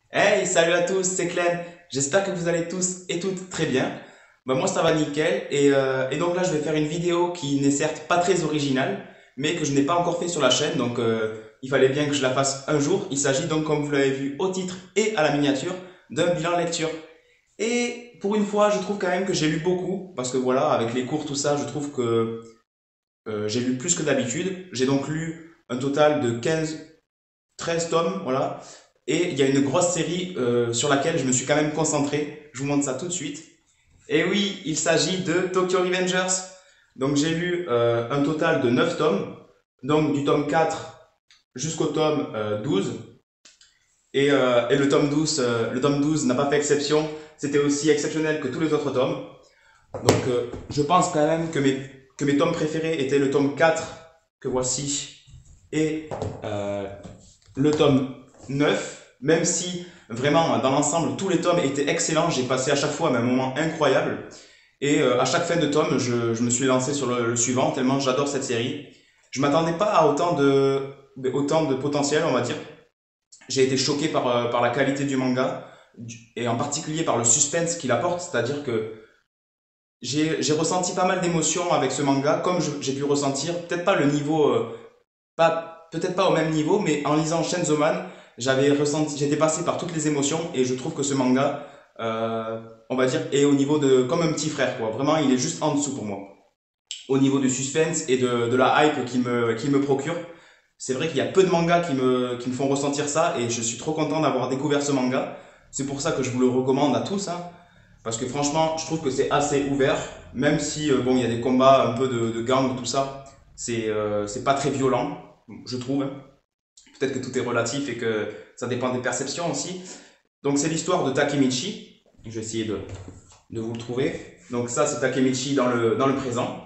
Hey, salut à tous, c'est Clem. J'espère que vous allez tous et toutes très bien. Bah, moi, ça va nickel. Et donc là, je vais faire une vidéo qui n'est certes pas très originale, mais que je n'ai pas encore fait sur la chaîne. Donc, il fallait bien que je la fasse un jour. Il s'agit donc, comme vous l'avez vu au titre et à la miniature, d'un bilan lecture. Et pour une fois, je trouve quand même que j'ai lu beaucoup, parce que voilà, avec les cours, tout ça, je trouve que j'ai lu plus que d'habitude. J'ai donc lu un total de 13 tomes, voilà. Et il y a une grosse série sur laquelle je me suis quand même concentré. Je vous montre ça tout de suite. Et oui, il s'agit de Tokyo Revengers. Donc j'ai lu un total de 9 tomes. Donc du tome 4 jusqu'au tome 12. Et le tome 12 n'a pas fait exception. C'était aussi exceptionnel que tous les autres tomes. Donc je pense quand même que mes tomes préférés étaient le tome 4 que voici et le tome 9, même si vraiment dans l'ensemble tous les tomes étaient excellents, j'ai passé à chaque fois un moment incroyable. Et à chaque fin de tome, je me suis lancé sur le suivant, tellement j'adore cette série. Je m'attendais pas à autant de potentiel, on va dire. J'ai été choqué par la qualité du manga, et en particulier par le suspense qu'il apporte, c'est-à-dire que j'ai ressenti pas mal d'émotions avec ce manga, comme j'ai pu ressentir, peut-être pas le niveau peut-être pas au même niveau, mais en lisant Chainsaw Man, j'étais passé par toutes les émotions et je trouve que ce manga, on va dire, est au niveau de, comme un petit frère, quoi. Vraiment, il est juste en dessous pour moi. Au niveau du suspense et de la hype qu'il me procure. C'est vrai qu'il y a peu de mangas qui me font ressentir ça et je suis trop content d'avoir découvert ce manga. C'est pour ça que je vous le recommande à tous, hein, parce que franchement, je trouve que c'est assez ouvert, même si, bon, il y a des combats un peu de gang, tout ça. C'est pas très violent, je trouve, hein. Peut-être que tout est relatif et que ça dépend des perceptions aussi. Donc c'est l'histoire de Takemichi. Je vais essayer de vous le trouver. Donc ça c'est Takemichi dans le présent.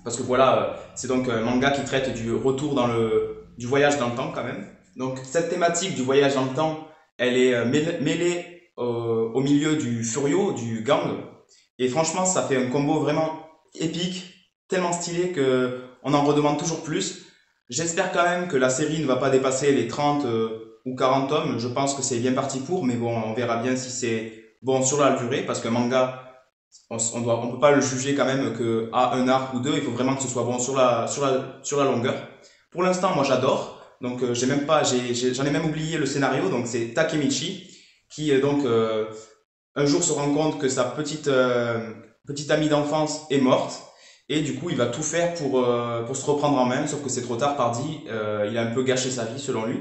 Parce que voilà, c'est donc un manga qui traite du retour du voyage dans le temps quand même. Donc cette thématique du voyage dans le temps, elle est mêlée au milieu du Furio, du gang. Et franchement, ça fait un combo vraiment épique, tellement stylé que on en redemande toujours plus. J'espère quand même que la série ne va pas dépasser les 30 ou 40 tomes. Je pense que c'est bien parti pour, mais bon, on verra bien si c'est bon sur la durée, parce qu'un manga, on peut pas le juger quand même que à un arc ou deux. Il faut vraiment que ce soit bon sur la longueur. Pour l'instant, moi j'adore. Donc j'ai même pas, j'en ai même oublié le scénario. Donc c'est Takemichi qui un jour se rend compte que sa petite amie d'enfance est morte. Et du coup, il va tout faire pour se reprendre en main, sauf que c'est trop tard, pardi. Il a un peu gâché sa vie, selon lui.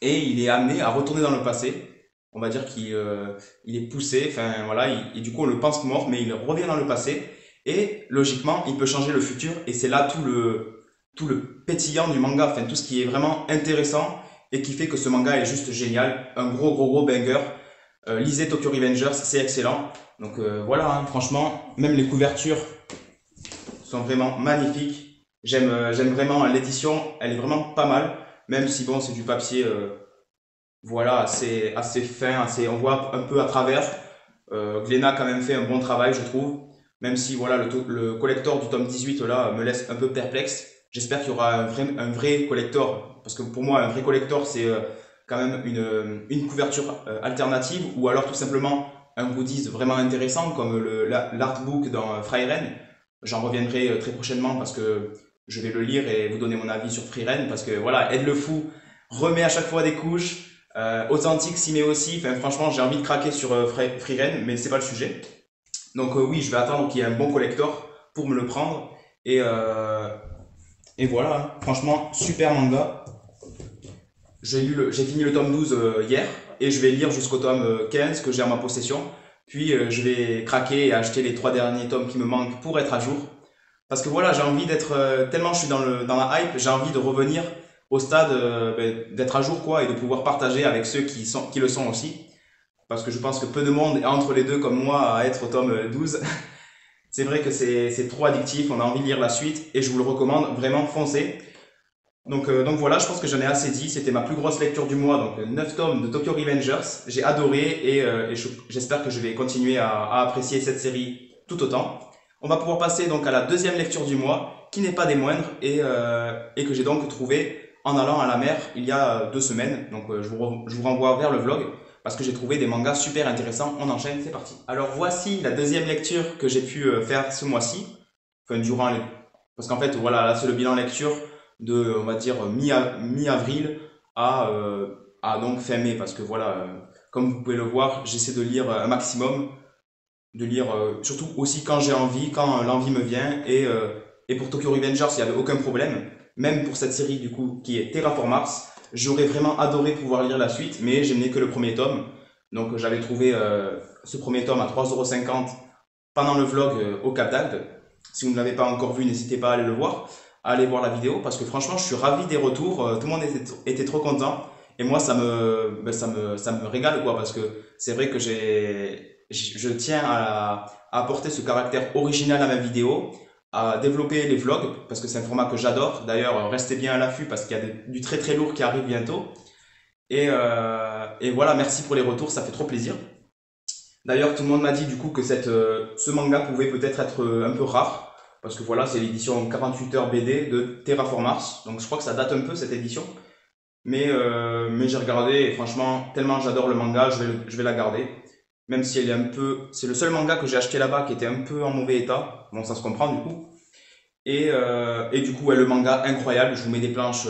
Et il est amené à retourner dans le passé. On va dire il est poussé, enfin voilà, et du coup on le pense mort, mais il revient dans le passé. Et logiquement, il peut changer le futur. Et c'est là tout le pétillant du manga, enfin tout ce qui est vraiment intéressant et qui fait que ce manga est juste génial. Un gros banger. Lisez Tokyo Revengers, c'est excellent. Donc voilà, hein, franchement, même les couvertures sont vraiment magnifiques. J'aime vraiment l'édition, elle est vraiment pas mal, même si bon, c'est du papier, voilà, assez fin, on voit un peu à travers. Glénat a quand même fait un bon travail, je trouve. Même si voilà, le collector du tome 18 là me laisse un peu perplexe. J'espère qu'il y aura un vrai collector, parce que pour moi, un vrai collector, c'est quand même une couverture alternative, ou alors tout simplement un goodies vraiment intéressant, comme l'artbook dans Frieren. J'en reviendrai très prochainement parce que je vais le lire et vous donner mon avis sur Frieren, parce que voilà, Aide le Fou remet à chaque fois des couches. Authentique s'y met aussi. Enfin, franchement, j'ai envie de craquer sur Frieren, mais c'est pas le sujet. Donc oui, je vais attendre qu'il y ait un bon collector pour me le prendre. Et, euh, et voilà, hein. Franchement, super manga. J'ai fini le tome 12 hier et je vais lire jusqu'au tome 15 que j'ai en ma possession. Puis je vais craquer et acheter les 3 derniers tomes qui me manquent pour être à jour. Parce que voilà, j'ai envie d'être tellement je suis dans la hype, j'ai envie de revenir au stade d'être à jour quoi et de pouvoir partager avec ceux qui le sont aussi. Parce que je pense que peu de monde est entre les deux comme moi à être au tome 12. C'est vrai que c'est trop addictif, on a envie de lire la suite et je vous le recommande, vraiment foncez. Donc voilà, je pense que j'en ai assez dit. C'était ma plus grosse lecture du mois, donc 9 tomes de Tokyo Revengers. J'ai adoré et j'espère que je vais continuer à apprécier cette série tout autant. On va pouvoir passer donc à la deuxième lecture du mois, qui n'est pas des moindres et que j'ai donc trouvé en allant à la mer il y a 2 semaines. Donc je vous renvoie vers le vlog parce que j'ai trouvé des mangas super intéressants. On enchaîne, c'est parti. Alors voici la deuxième lecture que j'ai pu faire ce mois-ci. Enfin, parce qu'en fait, voilà, là c'est le bilan lecture de, on va dire, mi-avril à donc fin mai. Parce que voilà, comme vous pouvez le voir, j'essaie de lire un maximum, de lire surtout aussi quand j'ai envie, quand l'envie me vient. Et pour Tokyo Revengers, il n'y avait aucun problème. Même pour cette série du coup qui est Terraform Mars, j'aurais vraiment adoré pouvoir lire la suite, mais je n'ai que le premier tome. Donc j'avais trouvé ce premier tome à 3,50 € pendant le vlog au Cap d'Agde. Si vous ne l'avez pas encore vu, n'hésitez pas à aller le voir, à aller voir la vidéo, parce que franchement je suis ravi des retours. Tout le monde était trop content. Et moi ça me régale quoi, parce que c'est vrai que je tiens à apporter ce caractère original à ma vidéo, à développer les vlogs, parce que c'est un format que j'adore. D'ailleurs, restez bien à l'affût parce qu'il y a du très très lourd qui arrive bientôt. Et voilà, merci pour les retours, ça fait trop plaisir. D'ailleurs, tout le monde m'a dit du coup que ce manga pouvait peut-être être un peu rare, parce que voilà, c'est l'édition 48 heures BD de Terraform Mars, donc je crois que ça date un peu cette édition. Mais j'ai regardé et franchement, tellement j'adore le manga, je vais la garder. Même si elle est un peu... C'est le seul manga que j'ai acheté là-bas qui était un peu en mauvais état. Bon, ça se comprend du coup. Et du coup, ouais, le manga incroyable. Je vous mets des planches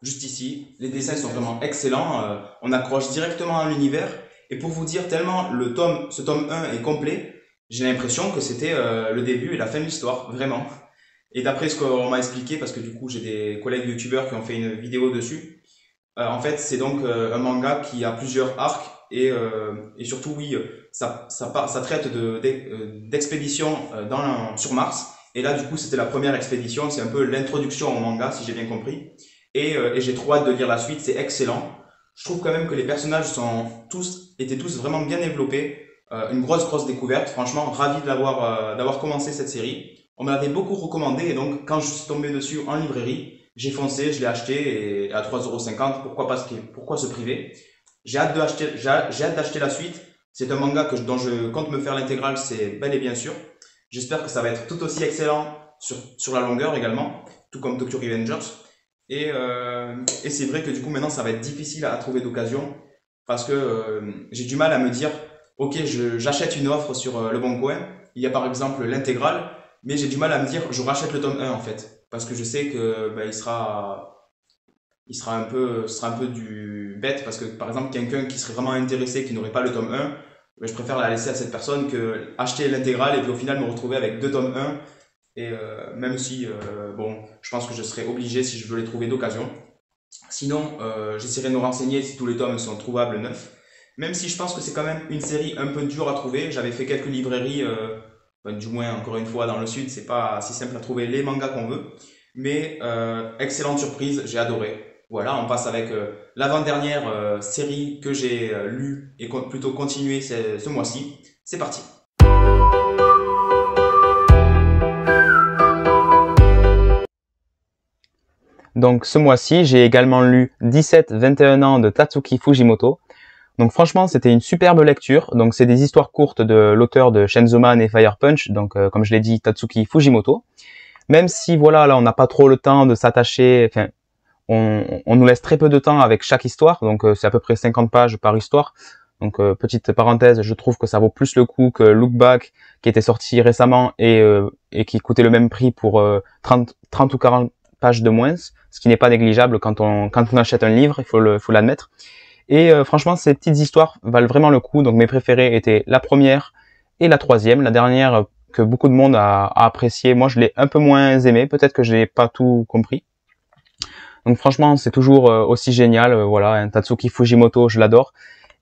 juste ici. Les dessins sont vraiment excellents. On accroche directement à l'univers. Et pour vous dire, tellement ce tome 1 est complet, j'ai l'impression que c'était le début et la fin de l'histoire, vraiment. Et d'après ce qu'on m'a expliqué, parce que du coup, j'ai des collègues youtubeurs qui ont fait une vidéo dessus, en fait, c'est donc un manga qui a plusieurs arcs et surtout, oui, ça traite d'expédition sur Mars. Et là, du coup, c'était la première expédition. C'est un peu l'introduction au manga, si j'ai bien compris. Et j'ai trop hâte de lire la suite. C'est excellent. Je trouve quand même que les personnages étaient tous vraiment bien développés. Une grosse découverte. Franchement, ravi d'avoir commencé cette série. On me l'avait beaucoup recommandé et donc quand je suis tombé dessus en librairie, j'ai foncé, je l'ai acheté et à 3,50 €, pourquoi se priver? J'ai hâte d'acheter la suite. C'est un manga dont je compte me faire l'intégrale, c'est bel et bien sûr. J'espère que ça va être tout aussi excellent sur la longueur également, tout comme Tokyo Revengers. Et c'est vrai que du coup maintenant ça va être difficile à trouver d'occasion parce que j'ai du mal à me dire, ok, j'achète une offre sur Le Bon Coin, il y a par exemple l'intégrale, mais j'ai du mal à me dire, je rachète le tome 1 en fait, parce que je sais que il sera ce sera un peu du bête, parce que par exemple quelqu'un qui serait vraiment intéressé, qui n'aurait pas le tome 1, ben, je préfère la laisser à cette personne que acheter l'intégrale et puis au final me retrouver avec 2 tomes 1. Et même si, bon, je pense que je serai obligé si je veux les trouver d'occasion. Sinon, j'essaierai de me renseigner si tous les tomes sont trouvables neufs. Même si je pense que c'est quand même une série un peu dure à trouver. J'avais fait quelques librairies, ben, du moins encore une fois dans le sud, c'est pas si simple à trouver les mangas qu'on veut. Mais excellente surprise, j'ai adoré. Voilà, on passe avec l'avant-dernière série que j'ai lue et plutôt continuée ce mois-ci. C'est parti. Donc ce mois-ci, j'ai également lu 17-21 ans de Tatsuki Fujimoto. Donc franchement, c'était une superbe lecture. Donc c'est des histoires courtes de l'auteur de Chainsaw Man et Fire Punch, donc comme je l'ai dit, Tatsuki Fujimoto. Même si voilà, là on n'a pas trop le temps de s'attacher, enfin on nous laisse très peu de temps avec chaque histoire, donc c'est à peu près 50 pages par histoire. Donc petite parenthèse, je trouve que ça vaut plus le coup que Look Back qui était sorti récemment et qui coûtait le même prix pour 30 ou 40 pages de moins, ce qui n'est pas négligeable quand on achète un livre, il faut l'admettre. Et franchement, ces petites histoires valent vraiment le coup. Donc mes préférées étaient la première et la troisième. La dernière que beaucoup de monde a apprécié. Moi, je l'ai un peu moins aimé. Peut-être que je n'ai pas tout compris. Donc franchement, c'est toujours aussi génial. Voilà, hein, Tatsuki Fujimoto, je l'adore.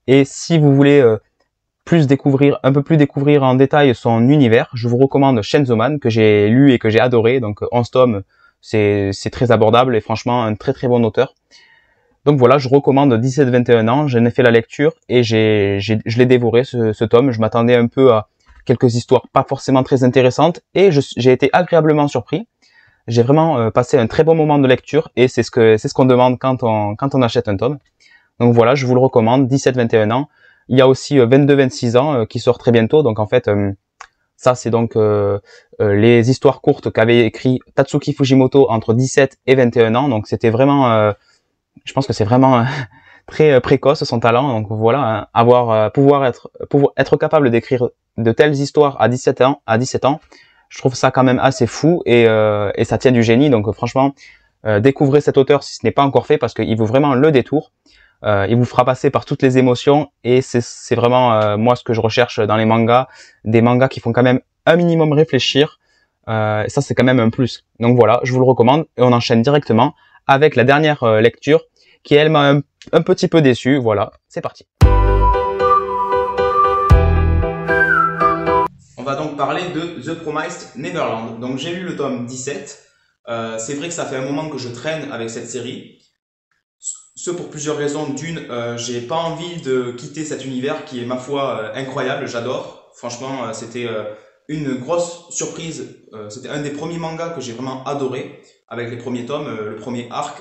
Et si vous voulez un peu plus découvrir en détail son univers, je vous recommande Chainsaw Man que j'ai lu et que j'ai adoré. Donc 11 tomes, c'est très abordable et franchement un très bon auteur. Donc voilà, je recommande 17-21 ans, j'en ai fait la lecture et je l'ai dévoré ce tome. Je m'attendais un peu à quelques histoires pas forcément très intéressantes et j'ai été agréablement surpris. J'ai vraiment passé un très bon moment de lecture et c'est ce qu'on demande quand on achète un tome. Donc voilà, je vous le recommande, 17-21 ans. Il y a aussi 22-26 ans qui sort très bientôt, donc en fait Ça, c'est donc les histoires courtes qu'avait écrit Tatsuki Fujimoto entre 17 et 21 ans. Donc c'était vraiment, je pense que c'est vraiment très précoce son talent. Donc voilà, hein, pouvoir être capable d'écrire de telles histoires à 17 ans, je trouve ça quand même assez fou et ça tient du génie. Donc franchement, découvrez cet auteur si ce n'est pas encore fait parce qu'il vaut vraiment le détour. Il vous fera passer par toutes les émotions et c'est vraiment moi ce que je recherche dans les mangas, des mangas qui font quand même un minimum réfléchir. Et ça c'est quand même un plus. Donc voilà, je vous le recommande et on enchaîne directement avec la dernière lecture qui elle m'a un petit peu déçu. Voilà, c'est parti. On va donc parler de The Promised Neverland. Donc j'ai lu le tome 17. C'est vrai que ça fait un moment que je traîne avec cette série. Ce pour plusieurs raisons. D'une, j'ai pas envie de quitter cet univers qui est ma foi incroyable, j'adore. Franchement, c'était une grosse surprise. C'était un des premiers mangas que j'ai vraiment adoré avec les premiers tomes, le premier arc.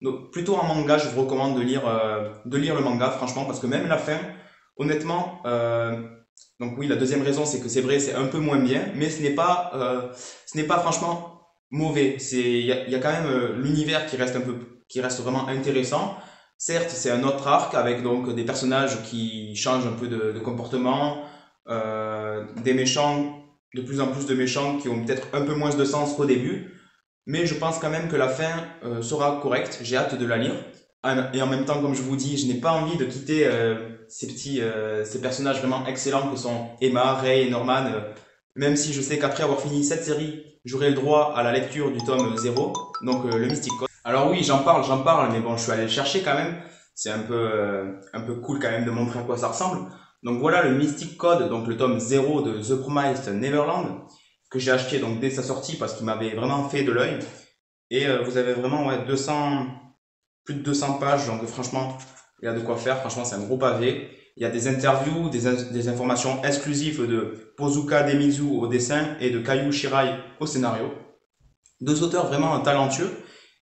Donc plutôt un manga, je vous recommande de lire le manga, franchement, parce que même la fin, honnêtement, donc oui, la deuxième raison, c'est que c'est vrai, c'est un peu moins bien, mais ce n'est pas franchement mauvais. Il y a quand même l'univers qui reste vraiment intéressant. Certes, c'est un autre arc avec donc des personnages qui changent un peu de comportement, des méchants, de plus en plus de méchants qui ont peut-être un peu moins de sens qu'au début, mais je pense quand même que la fin sera correcte. J'ai hâte de la lire. Et en même temps, comme je vous dis, je n'ai pas envie de quitter ces personnages vraiment excellents que sont Emma, Rey et Norman. Même si je sais qu'après avoir fini cette série, j'aurai le droit à la lecture du tome 0, donc le Mystic Code. Alors oui, j'en parle, mais bon, je suis allé le chercher quand même. C'est un peu cool quand même de montrer à quoi ça ressemble. Donc voilà le Mystic Code, donc le tome 0 de The Promised Neverland, que j'ai acheté donc dès sa sortie parce qu'il m'avait vraiment fait de l'œil. Et vous avez vraiment plus de 200 pages, donc franchement, il y a de quoi faire. Franchement, c'est un gros pavé. Il y a des interviews, des informations exclusives de Pozuka Demizu au dessin et de Kayu Shirai au scénario. Deux auteurs vraiment talentueux.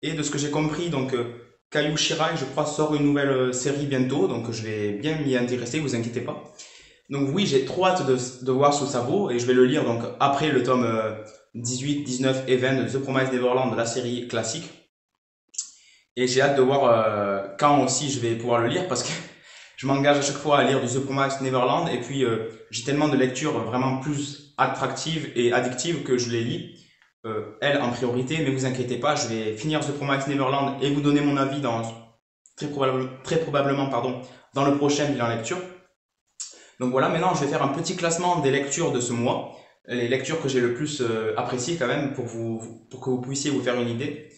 Et de ce que j'ai compris, donc Kayu Shirai, je crois, sort une nouvelle série bientôt, donc je vais bien m'y intéresser, vous inquiétez pas. Donc oui, j'ai trop hâte de voir ce que ça vaut et je vais le lire donc après le tome 18, 19 et 20 de The Promised Neverland de la série classique. Et j'ai hâte de voir quand aussi je vais pouvoir le lire parce que je m'engage à chaque fois à lire du The Promised Neverland et puis j'ai tellement de lectures vraiment plus attractives et addictives que je les lis, elles en priorité, mais vous inquiétez pas, je vais finir The Promised Neverland et vous donner mon avis très probablement dans le prochain bilan lecture. Donc voilà, maintenant je vais faire un petit classement des lectures de ce mois, les lectures que j'ai le plus appréciées quand même pour que vous puissiez vous faire une idée.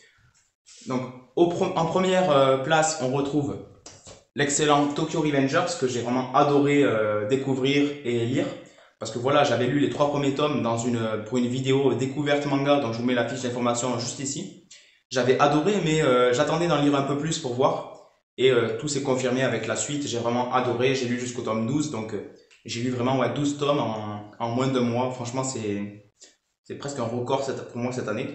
Donc en première place, on retrouve l'excellent Tokyo Revengers que j'ai vraiment adoré découvrir et lire. Parce que voilà, j'avais lu les 3 premiers tomes pour une vidéo découverte manga, donc je vous mets la fiche d'information juste ici. J'avais adoré, mais j'attendais d'en lire un peu plus pour voir. Et tout s'est confirmé avec la suite. J'ai vraiment adoré. J'ai lu jusqu'au tome 12. Donc j'ai lu vraiment 12 tomes en moins de mois. Franchement, c'est presque un record pour moi cette année.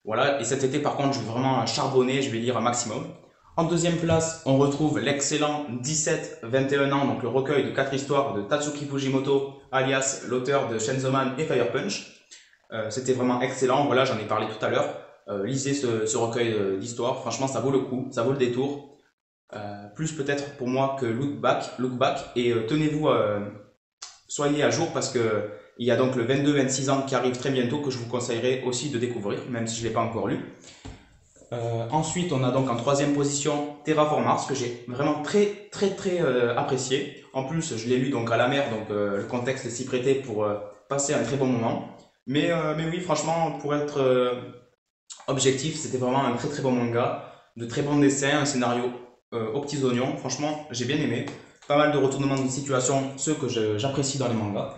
Voilà. Et cet été, par contre, je vais vraiment charbonner. Je vais lire un maximum. En deuxième place, on retrouve l'excellent 17-21 ans, donc le recueil de 4 histoires de Tatsuki Fujimoto, alias l'auteur de Chainsaw Man et Fire Punch. C'était vraiment excellent. Voilà, j'en ai parlé tout à l'heure. Lisez ce recueil d'histoires, franchement ça vaut le coup, ça vaut le détour, plus peut-être pour moi que Look Back et tenez-vous, soyez à jour parce que il y a donc le 22-26 ans qui arrive très bientôt que je vous conseillerais aussi de découvrir, même si je ne l'ai pas encore lu. Ensuite on a donc en troisième position Terraform Mars que j'ai vraiment très apprécié. En plus je l'ai lu donc à la mer, donc le contexte s'y prêtait pour passer un très bon moment. Mais oui, franchement, pour être objectif, c'était vraiment un très bon manga, de très bons dessins, un scénario aux petits oignons. Franchement, j'ai bien aimé. Pas mal de retournements de situation, ceux que j'apprécie dans les mangas.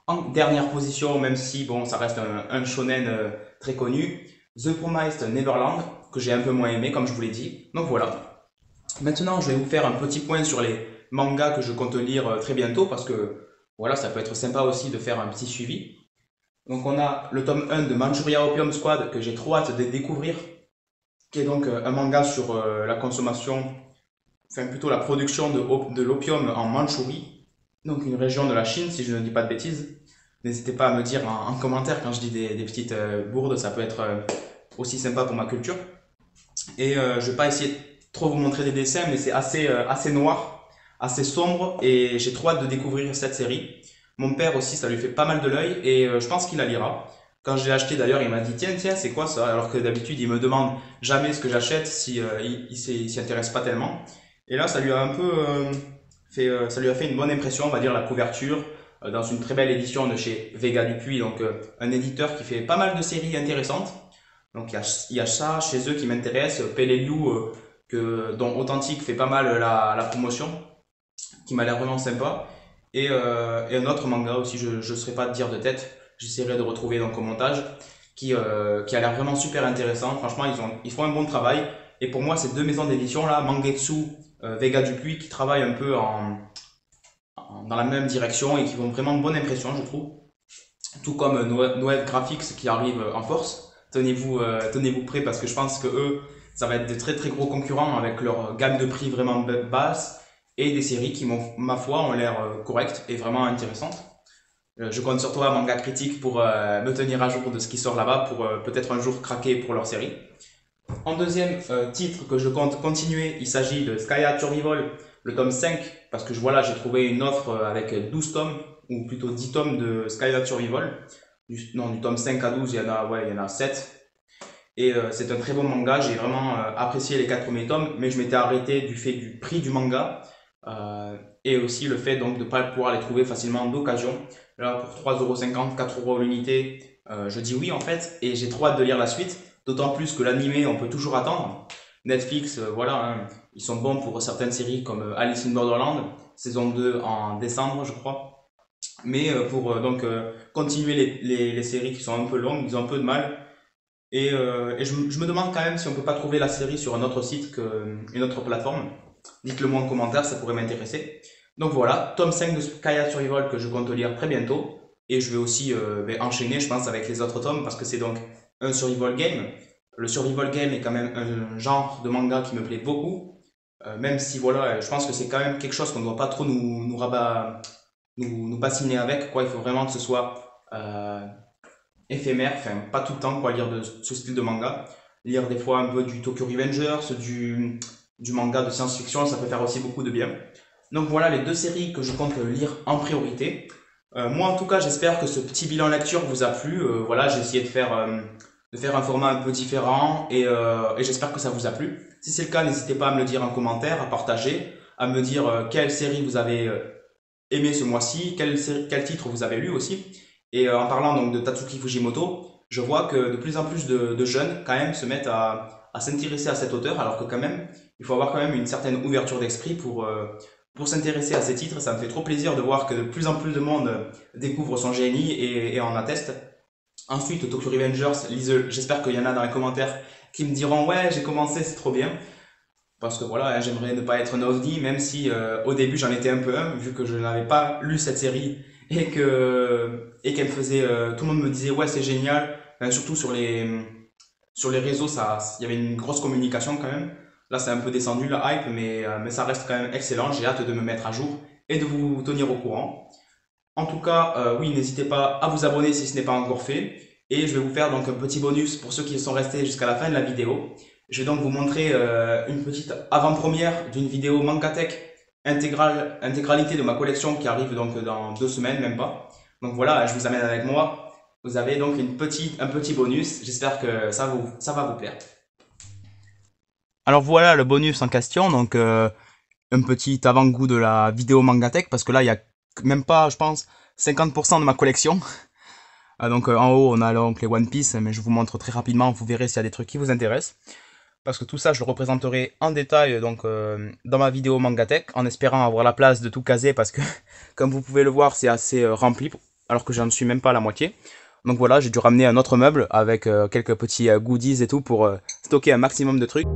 En dernière position, même si bon, ça reste un shonen très connu, The Promised Neverland, que j'ai un peu moins aimé, comme je vous l'ai dit. Donc voilà. Maintenant, je vais vous faire un petit point sur les mangas que je compte lire très bientôt, parce que voilà, ça peut être sympa aussi de faire un petit suivi. Donc on a le tome 1 de Manchuria Opium Squad que j'ai trop hâte de découvrir, qui est donc un manga sur la consommation, enfin plutôt la production de l'opium en Mandchourie, donc une région de la Chine si je ne dis pas de bêtises. n'hésitez pas à me dire en commentaire quand je dis des petites bourdes, ça peut être aussi sympa pour ma culture. Et je vais pas essayer de trop vous montrer des dessins, mais c'est assez noir, assez sombre, et j'ai trop hâte de découvrir cette série. Mon père aussi, ça lui fait pas mal de l'œil, et je pense qu'il la lira. Quand je l'ai acheté d'ailleurs, il m'a dit tiens, tiens, c'est quoi ça? Alors que d'habitude, il me demande jamais ce que j'achète si il s'y intéresse pas tellement. Et là, ça lui a un peu ça lui a fait une bonne impression, on va dire, la couverture, dans une très belle édition de chez Vega Dupuis, donc un éditeur qui fait pas mal de séries intéressantes. Donc il y a ça chez eux qui m'intéresse, Peleliu, dont Authentique fait pas mal la promotion, qui m'a l'air vraiment sympa. Et un autre manga aussi, je ne saurais pas te dire de tête, j'essaierai de retrouver donc au montage, qui a l'air vraiment super intéressant. Franchement, ils font un bon travail. Et pour moi, ces deux maisons d'édition là, Mangetsu, Vega Dupuis, qui travaillent un peu dans la même direction et qui font vraiment de bonne impression, je trouve. Tout comme Noël Graphics qui arrive en force. Tenez-vous prêts parce que je pense que eux, ça va être de très très gros concurrents avec leur gamme de prix vraiment basse et des séries qui, ma foi, ont l'air correctes et vraiment intéressantes. Je compte sur toi, Manga Critique, pour me tenir à jour de ce qui sort là-bas pour peut-être un jour craquer pour leur série. En deuxième titre que je compte continuer, il s'agit de Sky High Survival, le tome 5, parce que voilà, j'ai trouvé une offre avec 12 tomes, ou plutôt 10 tomes de Sky High Survival. Du tome 5 à 12, il y en a 7. Et c'est un très bon manga, j'ai vraiment apprécié les 4 premiers tomes, mais je m'étais arrêté du fait du prix du manga, et aussi le fait donc de ne pas pouvoir les trouver facilement d'occasion. Là, pour 3,50 €, 4 € l'unité, je dis oui en fait, et j'ai trop hâte de lire la suite. D'autant plus que l'animé, on peut toujours attendre. Netflix, voilà, hein, ils sont bons pour certaines séries comme Alice in Borderland, saison 2 en décembre, je crois. Mais pour continuer les séries qui sont un peu longues, ils ont un peu de mal. Et je me demande quand même si on peut pas trouver la série sur un autre site qu'une autre plateforme. Dites-le moi en commentaire, ça pourrait m'intéresser. Donc voilà, tome 5 de Sky High Survival que je compte lire très bientôt. Et je vais aussi enchaîner, je pense, avec les autres tomes parce que c'est donc un survival game. Le survival game est quand même un genre de manga qui me plaît beaucoup. Même si voilà, je pense que c'est quand même quelque chose qu'on ne doit pas trop nous bassiner avec, quoi. Il faut vraiment que ce soit éphémère, enfin pas tout le temps quoi, lire de ce style de manga. Lire des fois un peu du Tokyo Revengers, du manga de science-fiction, ça peut faire aussi beaucoup de bien. Donc voilà les deux séries que je compte lire en priorité. Moi en tout cas j'espère que ce petit bilan lecture vous a plu. Voilà, j'ai essayé de faire un format un peu différent et j'espère que ça vous a plu. Si c'est le cas, n'hésitez pas à me le dire en commentaire, à partager, à me dire quelle série vous avez aimé ce mois-ci, quel titre vous avez lu aussi. Et en parlant donc de Tatsuki Fujimoto, je vois que de plus en plus de jeunes quand même se mettent à s'intéresser à cet auteur, alors que quand même, il faut avoir quand même une certaine ouverture d'esprit pour s'intéresser à ces titres. Ça me fait trop plaisir de voir que de plus en plus de monde découvre son génie et en atteste. Ensuite, Tokyo Revengers, j'espère qu'il y en a dans les commentaires qui me diront ouais, j'ai commencé, c'est trop bien. Parce que voilà, j'aimerais ne pas être un ovni, même si au début j'en étais un peu un, vu que je n'avais pas lu cette série et qu'elle me faisait, tout le monde me disait ouais c'est génial. Enfin, surtout sur les réseaux, il y avait une grosse communication quand même. Là c'est un peu descendu la hype, mais ça reste quand même excellent. J'ai hâte de me mettre à jour et de vous tenir au courant. En tout cas, oui, n'hésitez pas à vous abonner si ce n'est pas encore fait. Et je vais vous faire donc un petit bonus pour ceux qui sont restés jusqu'à la fin de la vidéo. Je vais donc vous montrer une petite avant-première d'une vidéo Mangatech intégralité de ma collection qui arrive donc dans 2 semaines, même pas. Donc voilà, je vous amène avec moi. Vous avez donc un petit bonus. J'espère que ça va vous plaire. Alors voilà le bonus en question, donc un petit avant-goût de la vidéo Mangatech, parce que là il y a même pas, je pense, 50% de ma collection. Donc en haut on a donc les One Piece, mais je vous montre très rapidement, vous verrez s'il y a des trucs qui vous intéressent. Parce que tout ça je le représenterai en détail donc dans ma vidéo Mangatech, en espérant avoir la place de tout caser, parce que comme vous pouvez le voir c'est assez rempli, alors que j'en suis même pas à la moitié. Donc voilà, j'ai dû ramener un autre meuble avec quelques petits goodies et tout pour stocker un maximum de trucs.